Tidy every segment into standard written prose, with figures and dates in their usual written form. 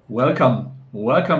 Welcome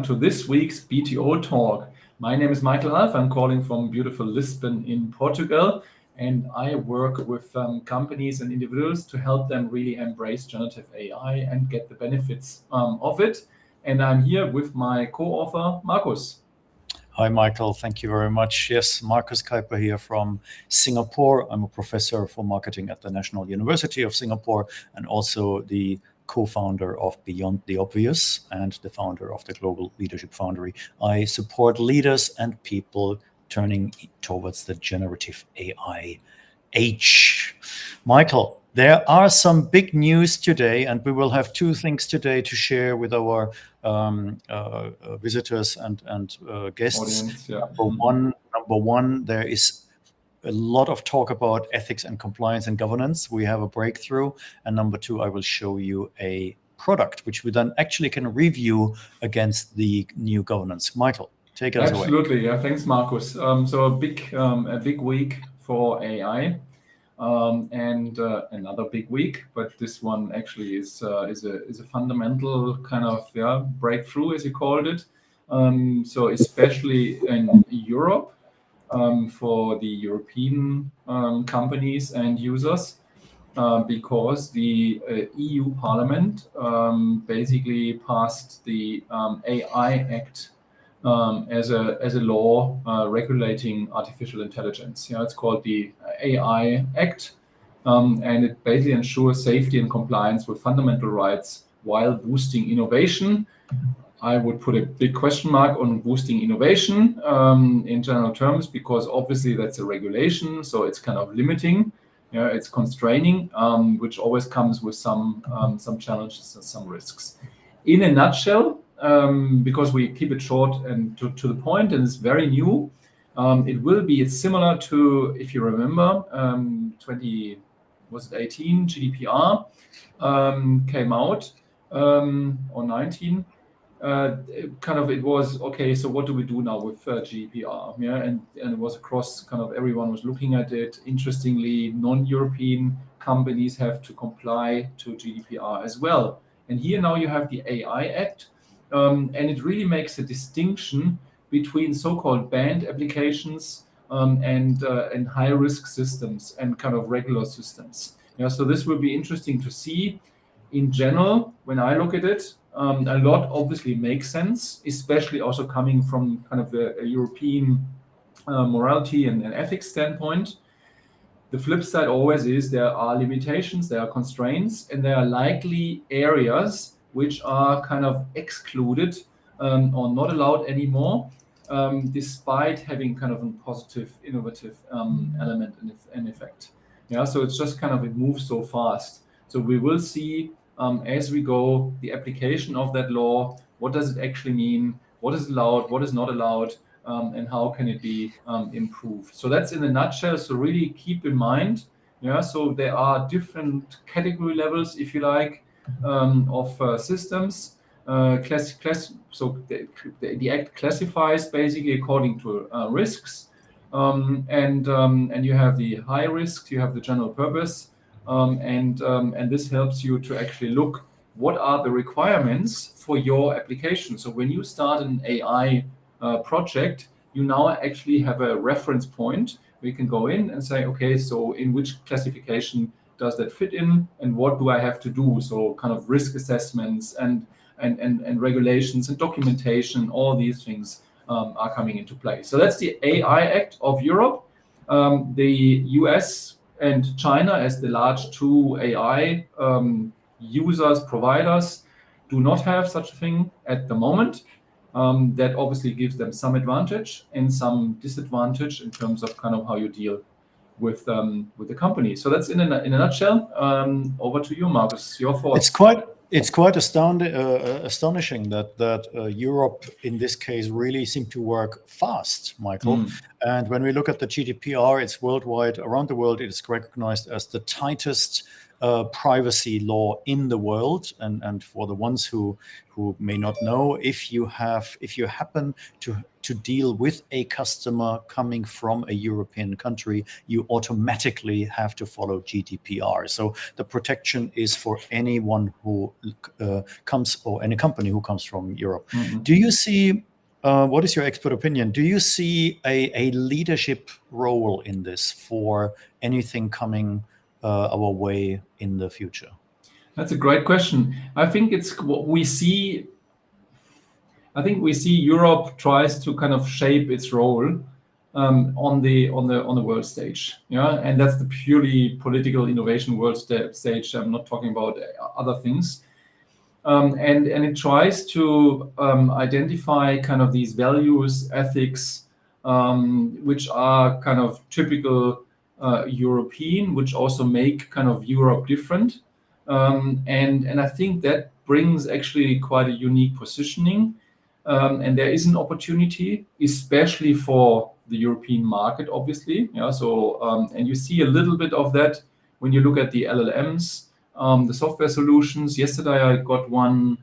to this week's BTO talk. My name is Michael Alf. I'm calling from beautiful Lisbon in Portugal, and I work with companies and individuals to help them really embrace generative AI and get the benefits of it. And I'm here with my co-author, Markus. Hi, Michael. Thank you very much. Yes, Markus Kuiper here from Singapore. I'm a professor for marketing at the National University of Singapore and also the co-founder of Beyond the Obvious and the founder of the Global Leadership Foundry. I support leaders and people turning towards the generative AI age. Michael, there are some big news today, and we will have two things today to share with our visitors and guests. Audience, yeah. Number one, there is a lot of talk about ethics and compliance and governance. We have a breakthrough. And number two, I will show you a product which we then actually can review against the new governance. Michael, take us away. Absolutely, yeah. Thanks, Markus. So a big week for AI. And another big week, but this one actually is a fundamental kind of breakthrough, as you called it. So especially in Europe, for the European companies and users, because the EU Parliament basically passed the AI Act as a law regulating artificial intelligence. It's called the AI Act, and it basically ensures safety and compliance with fundamental rights while boosting innovation. I would put a big question mark on boosting innovation in general terms, because obviously that's a regulation, so it's kind of limiting. It's constraining, which always comes with some challenges and some risks. In a nutshell, because we keep it short and to the point, and it's very new, it's similar to, if you remember, 2018 GDPR came out, or 19. It was okay. So what do we do now with GDPR? And it was across everyone was looking at it. Interestingly, non-European companies have to comply to GDPR as well. And here now you have the AI Act, and it really makes a distinction between so-called banned applications and high-risk systems and kind of regular systems. So this will be interesting to see. In general, when I look at it, a lot obviously makes sense, especially also coming from kind of a European morality and ethics standpoint. The flip side always is there are limitations, there are constraints, and there are likely areas which are kind of excluded or not allowed anymore, despite having kind of a positive, innovative element and effect. So it's just it moves so fast. So we will see as we go the application of that law. What does it actually mean? What is allowed? What is not allowed? And how can it be improved? So that's in a nutshell. So really keep in mind, so there are different category levels, if you like, of systems. So the Act classifies basically according to risks, and you have the high risk, you have the general purpose, and this helps you to actually look what are the requirements for your application. So when you start an AI project, you now actually have a reference point where you can go in and say, okay, so in which classification does that fit in, and what do I have to do? So kind of risk assessments and regulations and documentation, all these things are coming into play. So that's the AI Act of Europe. The US and China, as the large two AI users, providers, do not have such a thing at the moment. That obviously gives them some advantage and some disadvantage in terms of kind of how you deal with the company. So that's in a nutshell. Over to you, Markus. Your thoughts. It's quite astonishing that Europe, in this case, really seemed to work fast, Michael. And when we look at the GDPR, it's worldwide, around the world, it is recognized as the tightest privacy law in the world. And for the ones who may not know, if you happen to deal with a customer coming from a European country, you automatically have to follow GDPR. So the protection is for anyone who comes, or any company who comes from Europe. Do you see, what is your expert opinion? Do you see a leadership role in this for anything coming our way in the future? That's a great question. I think it's what we see. I think we see Europe tries to kind of shape its role on the world stage. Yeah, and that's the purely political innovation world stage. I'm not talking about other things. And it tries to identify kind of these values, ethics, which are kind of typical European, which also make kind of Europe different. And I think that brings actually quite a unique positioning. And there is an opportunity, especially for the European market, obviously. Yeah, so and you see a little bit of that when you look at the LLMs, the software solutions. Yesterday I got one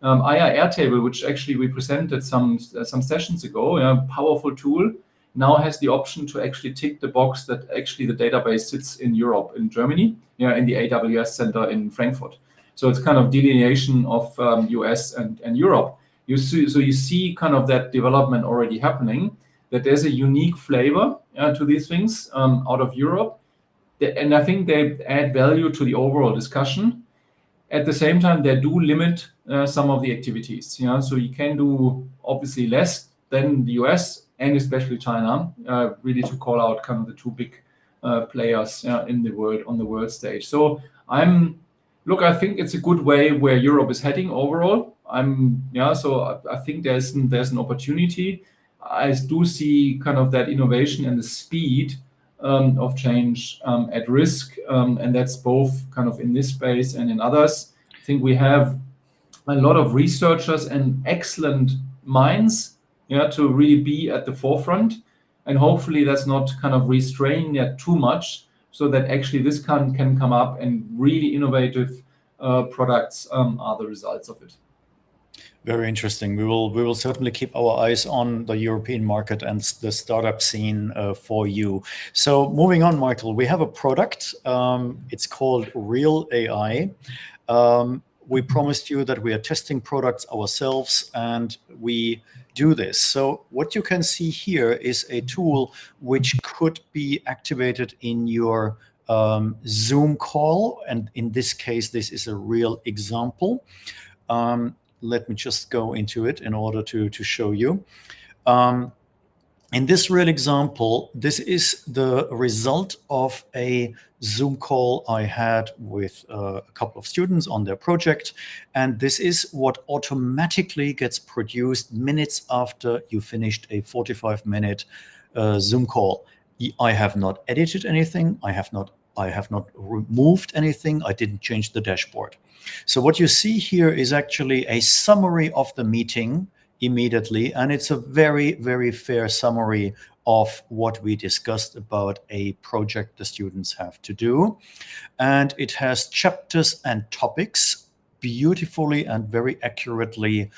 AI Airtable, which actually we presented some sessions ago. Yeah, powerful tool. Now has the option to actually tick the box that actually the database sits in Europe, in Germany, yeah, in the AWS center in Frankfurt. So it's kind of delineation of US and Europe. You see kind of that development already happening, that there's a unique flavor to these things out of Europe. And I think they add value to the overall discussion. At the same time, they do limit some of the activities. You know? So you can do obviously less than the US and especially China, really to call out kind of the two big players in the world, on the world stage. So I think it's a good way where Europe is heading overall. So I think there's an opportunity. I do see kind of that innovation and the speed of change at risk, and that's both kind of in this space and in others. I think we have a lot of researchers and excellent minds, to really be at the forefront, and hopefully that's not kind of restraining that too much, so that actually this can come up and really innovative products are the results of it. Very interesting. We will certainly keep our eyes on the European market and the startup scene for you. So moving on, Michael, we have a product. It's called Read.ai. We promised you that we are testing products ourselves, and we do this. So what you can see here is a tool which could be activated in your Zoom call. And in this case, this is a real example. Let me just go into it in order to show you. In this real example, this is the result of a Zoom call I had with a couple of students on their project. And this is what automatically gets produced minutes after you finished a 45-minute Zoom call. I have not edited anything. I have not removed anything. I didn't change the dashboard. So what you see here is actually a summary of the meeting immediately, and it's a very, very fair summary of what we discussed about a project the students have to do. And it has chapters and topics beautifully and very accurately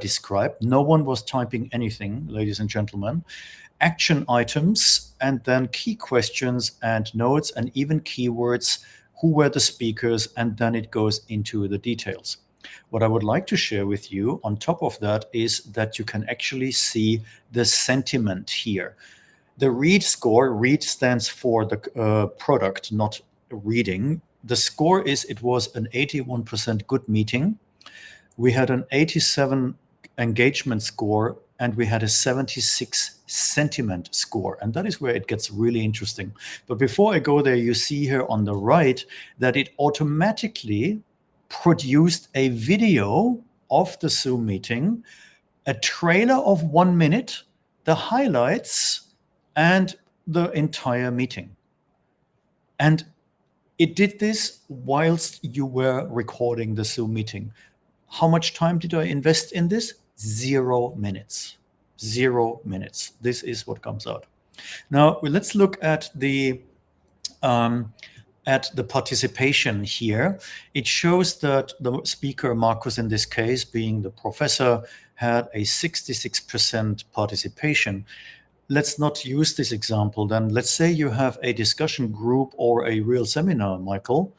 described. No one was typing anything, ladies and gentlemen. Action items, and then key questions and notes, and even keywords, who were the speakers, and then it goes into the details. What I would like to share with you on top of that is that you can actually see the sentiment here. The READ score, READ stands for the product, not reading. The score is, it was an 81% good meeting. We had an 87 engagement score, and we had a 76 sentiment score. And that is where it gets really interesting. But before I go there, you see here on the right that it automatically produced a video of the Zoom meeting, a trailer of 1 minute, the highlights, and the entire meeting. And it did this whilst you were recording the Zoom meeting. How much time did I invest in this? 0 minutes. 0 minutes. This is what comes out. Now, let's look at the at the participation here, it shows that the speaker, Markus in this case, being the professor, had a 66% participation. Let's not use this example then. Let's say you have a discussion group or a real seminar, Michael,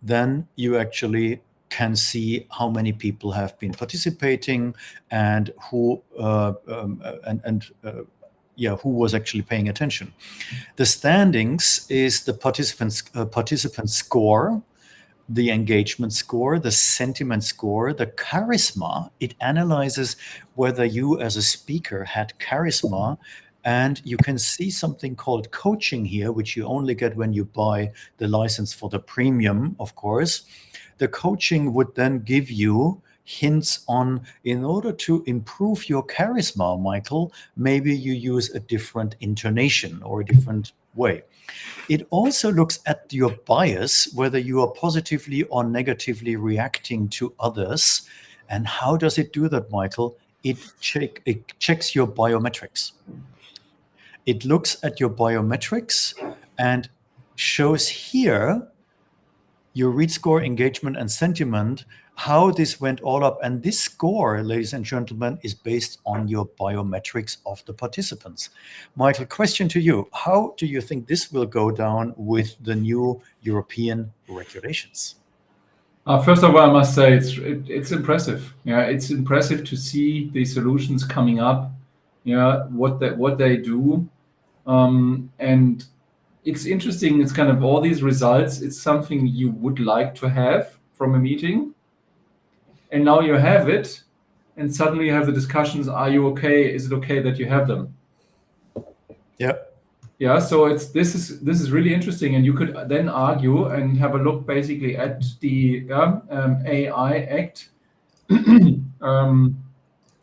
then you actually can see how many people have been participating and who who was actually paying attention. The standings is the participant score, the engagement score, the sentiment score, the charisma. It analyzes whether you as a speaker had charisma. And you can see something called coaching here, which you only get when you buy the license for the premium, of course. The coaching would then give you hints on, in order to improve your charisma, Michael, maybe you use a different intonation or a different way. It also looks at your bias, whether you are positively or negatively reacting to others. And how does it do that, Michael? It checks your biometrics. It looks at your biometrics and shows here your read score, engagement, and sentiment, how this went all up. And this score, ladies and gentlemen, is based on your biometrics of the participants. Michael, question to you. How do you think this will go down with the new European regulations? First of all, I must say it's impressive. Yeah, it's impressive to see the solutions coming up. Yeah, what they do, and it's interesting. It's kind of all these results. It's something you would like to have from a meeting, and now you have it, and suddenly you have the discussions. Are you okay? Is it okay that you have them? Yeah. Yeah, so this is really interesting, and you could then argue and have a look basically at the AI Act.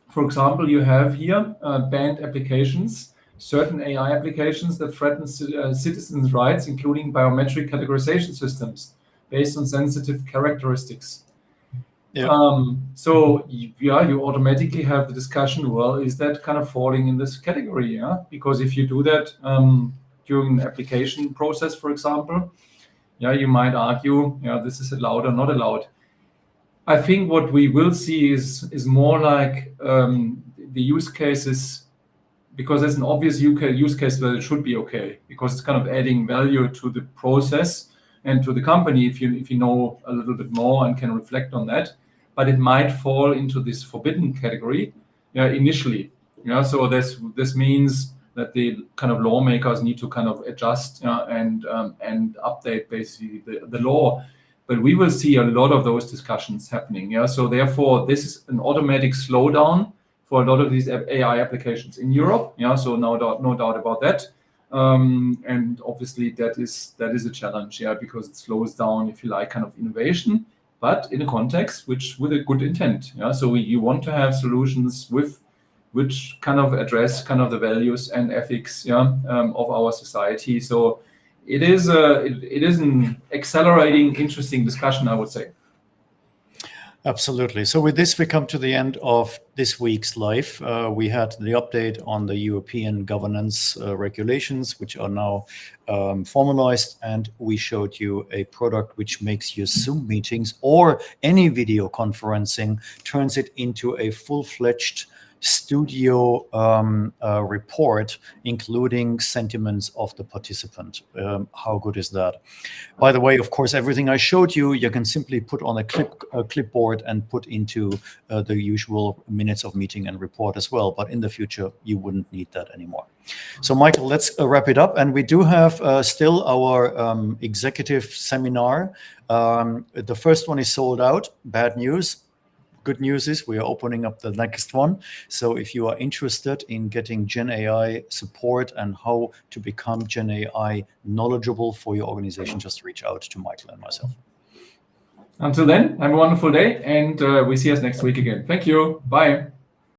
For example, you have here banned applications, certain AI applications that threaten citizens' rights, including biometric categorization systems based on sensitive characteristics. Yeah. So you automatically have the discussion, well, is that kind of falling in this category? Yeah, because if you do that during an application process, for example, you might argue, this is allowed or not allowed. I think what we will see is more like the use cases, because there's an obvious use case that it should be okay, because it's kind of adding value to the process and to the company if you know a little bit more and can reflect on that. But it might fall into this forbidden category initially. So this means that the kind of lawmakers need to kind of adjust and update basically the law. But we will see a lot of those discussions happening. So therefore, this is an automatic slowdown for a lot of these AI applications in Europe. So no doubt about that. And obviously that is a challenge, because it slows down, if you like, kind of innovation, but in a context with a good intent. So you want to have solutions which kind of address kind of the values and ethics of our society. So it is an accelerating, interesting discussion, I would say. Absolutely. So with this, we come to the end of this week's live. We had the update on the European governance regulations, which are now formalized, and we showed you a product which makes your Zoom meetings or any video conferencing, turns it into a full-fledged studio report, including sentiments of the participant. How good is that? By the way, of course, everything I showed you, you can simply put on a clipboard and put into the usual minutes of meeting and report as well. But in the future, you wouldn't need that anymore. So, Michael, let's wrap it up. And we do have still our executive seminar. The first one is sold out. Bad news. Good news is we are opening up the next one. So if you are interested in getting Gen AI support and how to become Gen AI knowledgeable for your organization, just reach out to Michael and myself. Until then, have a wonderful day, and we see us next week again. Thank you. Bye.